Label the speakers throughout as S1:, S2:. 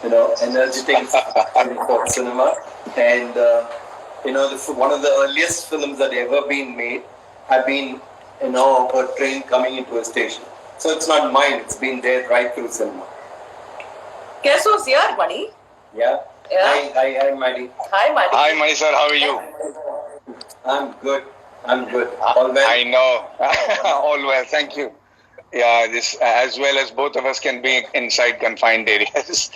S1: energetic for cinema. And, one of the earliest films that ever been made have been, a train coming into a station. So it's not mine, it's been there right through cinema.
S2: Guess who's here, Maddy?
S1: Yeah. Hi, Maddy.
S2: Hi, Maddy.
S3: Hi, Maddy sir, how are you?
S1: I'm good. All well?
S3: I know. All well, thank you. Yeah, this as well as both of us can be inside confined areas.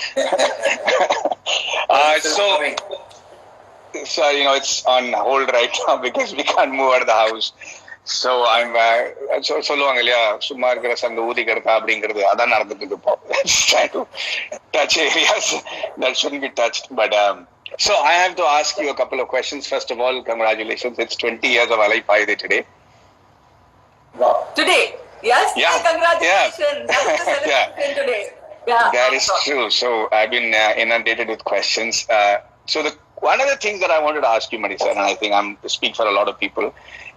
S3: So it's on hold right now because we can't move out of the house. So I'm சொல்லுவாங்க இல்லையா சும்மா இருக்கிற சங்க ஊதி கிடக்கா அப்படிங்கிறது அதான் நடந்துட்டு இருக்கு. Trying to touch areas that shouldn't be touched. But so I have to ask you a couple of questions. First of all, congratulations. It's 20 years of Alai Paide today.
S1: Wow.
S2: Today? Yes?
S3: Yeah.
S2: Congratulations.
S3: Yeah.
S2: That's the celebration today. Yeah.
S3: That is true. So I've been inundated with questions. So one of the things that I wanted to ask you, Maddy sir, and I think I'm to speak for a lot of people,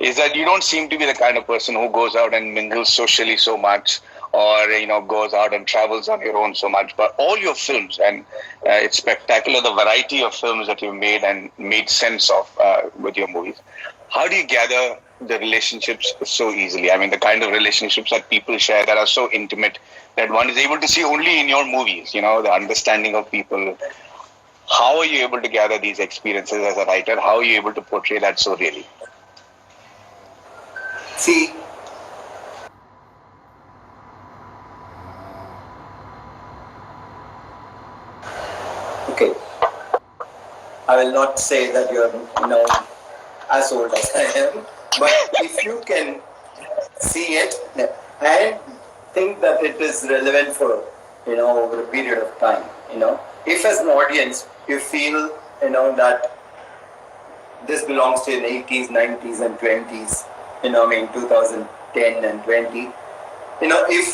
S3: is that you don't seem to be the kind of person who goes out and mingles socially so much, or goes out and travels on your own so much. But all your films, and it's spectacular, the variety of films that you've made and made sense of with your movies. How do you gather the relationships so easily? I mean, the kind of relationships that people share that are so intimate that one is able to see only in your movies, the understanding of people. How are you able to gather these experiences as a writer? How are you able to portray that so really?
S1: See, okay, I will not say that you're, as old as I am, but if you can see it and think that it is relevant for, over a period of time, if as an audience you feel, that this belongs to the 80s, 90s and 20s, 2010 and 20, if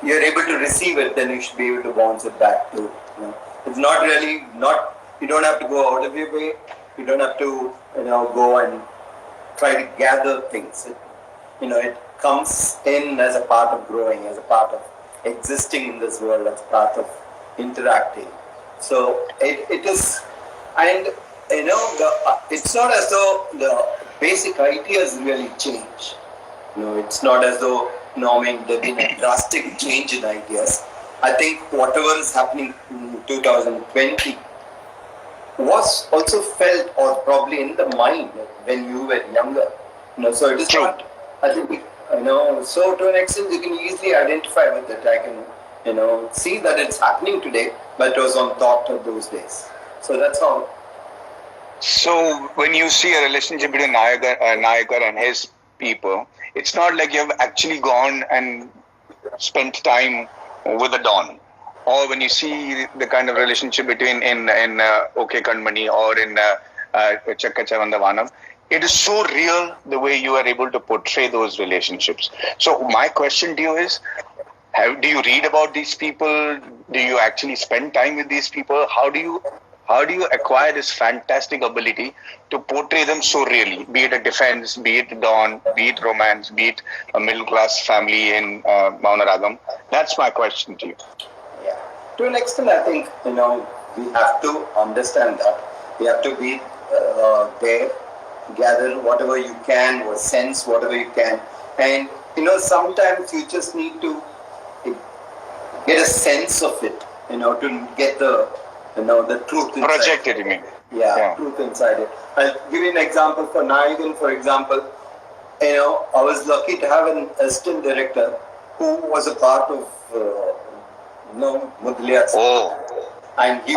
S1: you're able to receive it, then you should be able to bounce it back to, it's not really, you don't have to go out of your way, you don't have to, go and try to gather things. It comes in as a part of growing, as a part of existing in this world, as a part of interacting. So it is, and it's not as though the basic ideas really change. It's not as though there's been a drastic change in ideas. I think whatever is happening in 2020 was also felt or probably in the mind when you were younger. So it is not, I think, so to an extent you can easily identify with it. I can, see that it's happening today, but it was on thought of those days. So that's all.
S3: So when you see a relationship between Nayakar and his people, it's not like you've actually gone and spent time with the Don. Or when you see the kind of relationship between in OK Kanmani or in Chakka Chavanda Vanam, it is so real the way you are able to portray those relationships. So my question to you is, do you read about these people? Do you actually spend time with these people? How do you acquire this fantastic ability to portray them so really? Be it a defense, be it Dawn, be it romance, be it a middle class family in Maniratnam. That's my question to you.
S1: Yeah. To an extent, I think, we have to understand that. We have to be there, gather whatever you can, or sense whatever you can. And, sometimes you just need to get a sense of it, to get the truth inside.
S3: Projected, you mean?
S1: Yeah, truth inside it. I'll give you an example for Nayagan, for example. I was lucky to have an assistant director who was a part of, Mudliyat.
S3: Oh.
S1: And he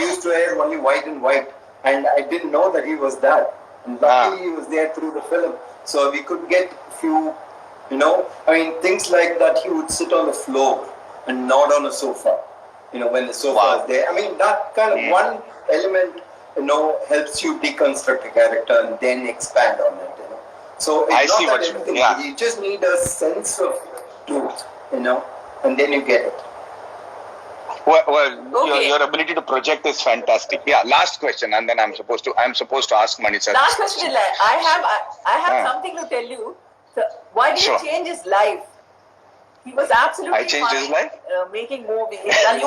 S1: used to wear only white and white. And I didn't know that he was that. And luckily he was there through the film. So we could get few, things like that. He would sit on the floor and not on a sofa. When the sofa is there. That kind of one element, helps you deconstruct a character and then expand on it, So it's not that everything. You just need a sense of truth, and then you get it.
S3: Well, okay. your ability to project is fantastic. Yeah, last question, and then I'm supposed to ask Mani sir.
S2: Last question, I have something to tell you. So why did you change his life? He was absolutely
S3: I changed his life.
S2: Making movies. And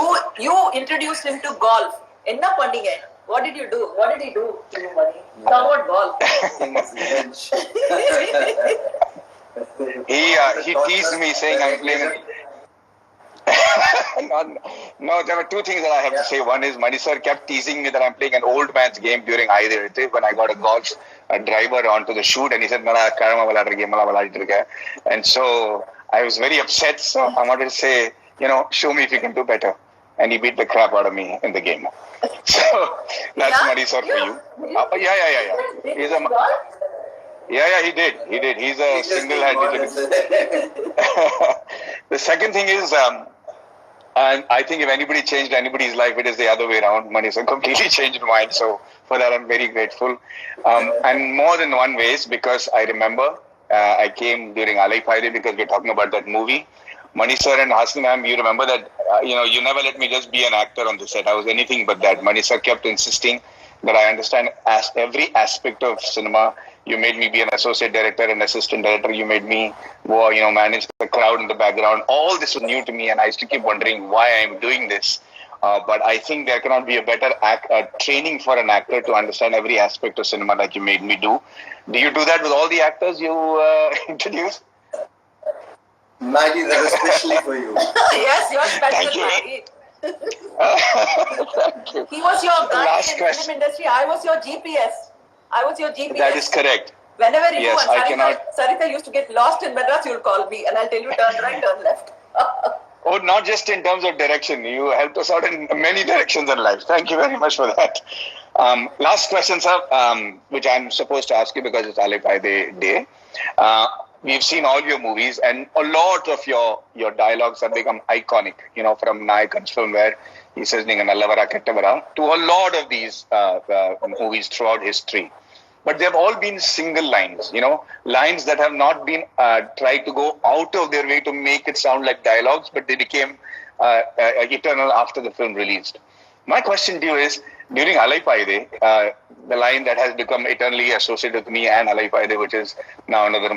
S2: you introduced him to golf. Enna pannீங்க? What did you do? What did he do to you, Maddy? Talk about golf.
S3: He teased me saying I'm playing. No, there were two things that I have to say. One is Maddy sir kept teasing me that I'm playing an old man's game during either when I got a driver onto the shoot, and he said, "Nala karama viladra game la viladittu irukke." And so I was very upset. So I wanted to say, show me if you can do better. And he beat the crap out of me in the game. So that's Maddy sir for you. Yeah. He's a. Yeah, he did. He's a single-handed. The second thing is, and I think if anybody changed anybody's life, it is the other way around. Maddy sir completely changed mine. So for that, I'm very grateful. And more than one ways, because I remember I came during Alai Friday because we're talking about that movie. Maddy sir and Hasni ma'am, you remember that, you never let me just be an actor on the set. I was anything but that. Maddy sir kept insisting that I understand every aspect of cinema. You made me be an associate director and assistant director. You made me go, manage the crowd in the background. All this was new to me, and I used to keep wondering why I'm doing this. But I think there cannot be a better training for an actor to understand every aspect of cinema that you made me do. Do you do that with all the actors you introduce?
S1: Maddy, that was especially for you.
S2: Yes, you're special,
S3: Thank you.
S2: Maddy.
S3: Thank you.
S2: He was your guide
S3: Last
S2: in
S3: question.
S2: film industry. I was your GPS.
S3: That is correct.
S2: Whenever you
S3: Yes,
S2: and Sarita used to get lost in Madras, you'll call me and I'll tell you turn right, turn left.
S3: Oh, not just in terms of direction. You helped us out in many directions in life. Thank you very much for that. Last question, sir, which I'm supposed to ask you because it's Alai Friday day. We've seen all your movies, and a lot of your dialogues have become iconic. From Nayakan's film where he says "Ninga nallavara kettavara" to a lot of these movies throughout history. But they've all been single lines, lines that have not been tried to go out of their way to make it sound like dialogues, but they became eternal after the film released. My question to you is, during Alai Friday, the line that has become eternally associated with me and Alai Friday, which is now another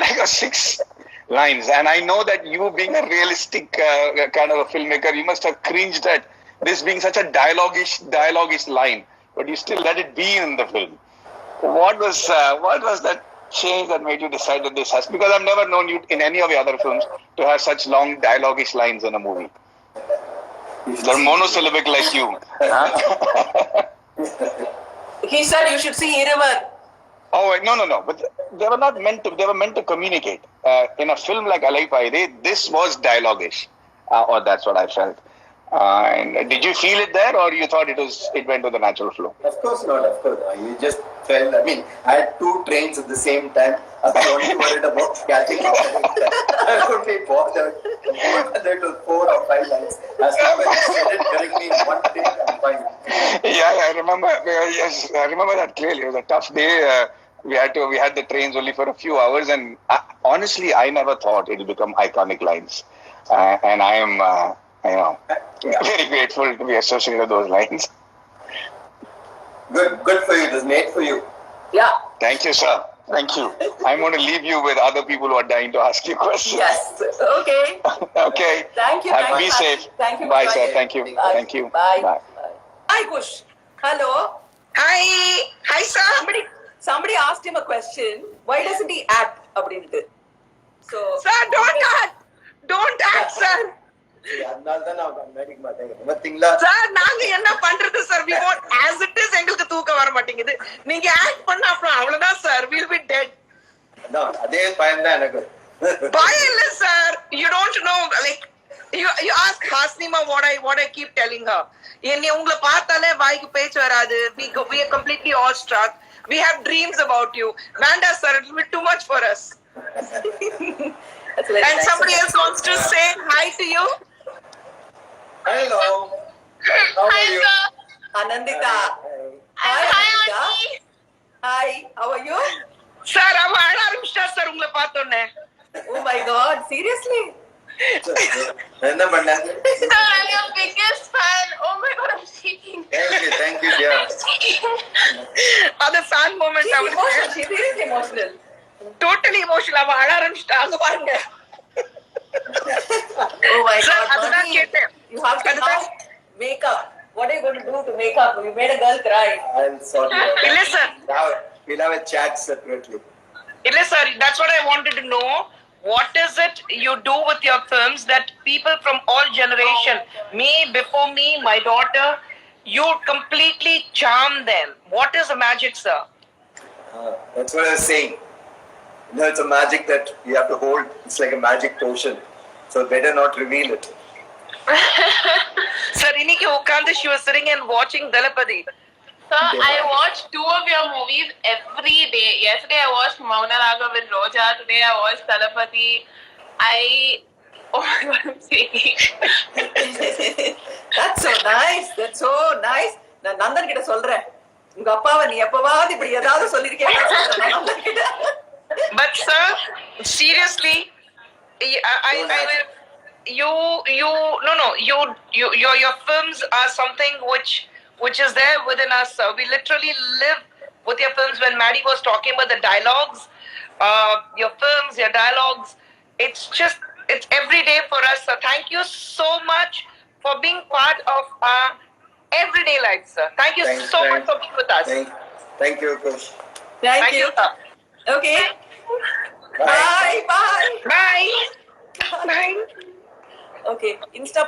S3: like 6 lines. And I know that you being a realistic kind of a filmmaker, you must have cringed at this being such a dialoguish line, but you still let it be in the film. What was that change that made you decide that this has? Because I've never known you in any of your other films to have such long dialoguish lines in a movie. They're monosyllabic like you.
S2: He said you should see Irivar.
S3: Oh no! But they were not meant to. They were meant to communicate. In a film like Alai Friday, this was dialoguish, or that's what I felt. And did you feel it there, or you thought it went with the natural flow?
S1: Of course not. You just felt. I had 2 trains at the same time. I was only worried about catching up. I only bothered. There was 4 or 5 lines. As long as you said it correctly in one take, I'm fine.
S3: Yeah, I remember. Yes, I remember that clearly. It was a tough day. We had the trains only for a few hours, and honestly, I never thought it would become iconic lines. And I am. Very grateful to be associated with those lines.
S1: Good for you. It was made for you.
S2: Yeah.
S3: Thank you, sir. Thank you. I'm going to leave you with other people who are dying to ask you questions.
S2: Yes. Okay.
S3: Okay.
S2: Thank you.
S3: Be safe.
S2: Thank you.
S3: Bye, sir. Thank you.
S2: Bye.
S3: Thank you.
S2: Bye.
S3: Bye.
S2: Hi, Kush. Hello.
S4: Hi, sir.
S2: Somebody asked him a question. Why doesn't he act? அப்படின்ட்டு. So.
S4: Sir, don't act, sir. Sir நாங்க என்ன பண்றது sir we won't as it is எங்களுக்கு தூக்கம் வர மாட்டேங்குது நீங்க act பண்ணா அப்புறம் அவ்வளவுதான் சார் we'll be dead
S1: அதே பயம் தான் எனக்கு
S4: பயம் இல்ல sir you don't know like you ask Hasnima what I keep telling her என்னை உங்களை பார்த்தாலே வாய்க்கு பேச்சு வராது we are completely awestruck we have dreams about you வேண்டா sir it will be too much for us and somebody else wants to say hi to you.
S1: Hello. How are you?
S2: Anandita. Hi, Anandita. Hi, how are you?
S4: Sir, அவ அழ ஆரம்பிச்சா sir உங்களை பார்த்தோன்னே.
S2: Oh my God, seriously?
S1: என்ன பண்ண?
S5: Sir, I'm your biggest fan. Oh my God, I'm shaking.
S1: Thank you, dear.
S4: அது fan moment
S2: She's
S4: அவளுக்கு.
S2: emotional. She's really emotional.
S4: Totally emotional. அவ அழ ஆரம்பிச்சிட்டா. அங்க பாருங்க.
S2: Oh my
S4: Sir,
S2: God,
S4: அதுதான்
S2: Maddy,
S4: கேட்டேன்.
S2: you have to now
S4: அதுதான்.
S2: make up. What are you going to do to make up? You made a girl cry.
S1: I'm sorry.
S4: இல்ல sir.
S1: Now we'll have a chat separately.
S4: இல்ல sir, that's what I wanted to know. What is it you do with your films that people from all generation, me, before me, my daughter, you completely charm them? What is the magic, sir?
S1: That's what I was saying. You know, it's a magic that you have to hold. It's like a magic potion. So better not reveal it.
S4: Sir, இன்னைக்கு உட்கார்ந்து she was sitting and watching Dalapati.
S5: Sir, I watched 2 of your movies every day. Yesterday I watched Maunaraga with Roja. Today I watched Talapati. Oh my God, I'm shaking.
S2: That's so nice. That's so nice. நான் நந்தன் கிட்ட சொல்றேன். உங்க அப்பாவை நீ எப்பவாவது இப்படி ஏதாவது சொல்லிருக்கேன் நந்தன் கிட்ட.
S4: But sir, seriously, I your films are something which is there within us. We literally live with your films. When Maddy was talking about the dialogues, your films, your dialogues, it's every day for us. So thank you so much for being part of our everyday life, sir. Thank you so much for being with us.
S1: Thank you, Kush.
S2: Thank you.
S4: sir.
S2: Okay.
S1: Bye.
S2: Bye.
S4: Bye. Bye.
S2: Okay. Insta